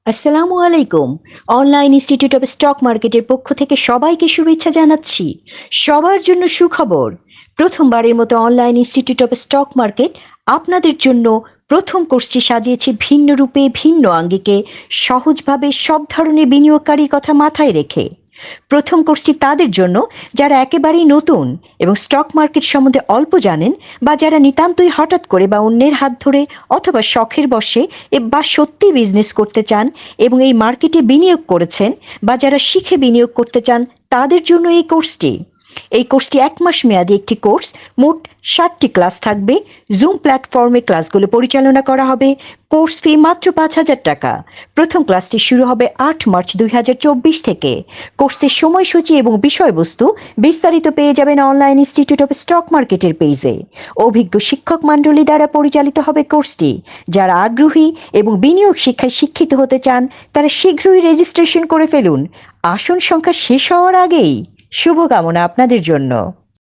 আসসালামু আলাইকুম। Online institute of stock মার্কেটের পক্ষ থেকে সবাইকে শুভেচ্ছা জানাচ্ছি। সবার জন্য সুখবর। প্রথমবারের মতো online institute of stock market আপনাদের জন্য প্রথম কোর্সটি সাজিয়েছে ভিন্ন রূপে, ভিন্ন আঙ্গিকে, সহজভাবে সব ধরনের বিনিয়োগকারীর কথা মাথায় রেখে। প্রথম কোর্সটি তাদের জন্য যারা একেবারেই নতুন এবং স্টক মার্কেট সম্বন্ধে অল্প জানেন, বা যারা নিতান্তই হঠাৎ করে বা অন্যের হাত ধরে অথবা শখের বশে বা সত্যি বিজনেস করতে চান এবং এই মার্কেটে বিনিয়োগ করেছেন, বা যারা শিখে বিনিয়োগ করতে চান, তাদের জন্য এই কোর্সটি 1 মাস মেয়াদী একটি কোর্স। মোট 60টি ক্লাস থাকবে। জুম প্ল্যাটফর্মে ক্লাসগুলো পরিচালনা করা হবে। কোর্স ফি মাত্র 5,000 টাকা। প্রথম ক্লাসটি শুরু হবে 8 মার্চ 2024 থেকে। কোর্সের সময়সূচি এবং বিষয়বস্তু বিস্তারিত পেয়ে যাবেন অনলাইন ইনস্টিটিউট অফ স্টক মার্কেটের পেজে। অভিজ্ঞ শিক্ষক মণ্ডলী দ্বারা পরিচালিত হবে কোর্সটি। যারা আগ্রহী এবং বিনিয়োগ শিক্ষায় শিক্ষিত হতে চান, তারা শীঘ্রই রেজিস্ট্রেশন করে ফেলুন। আসন সংখ্যা শেষ হওয়ার আগেই। শুভকামনা আপনাদের জন্য।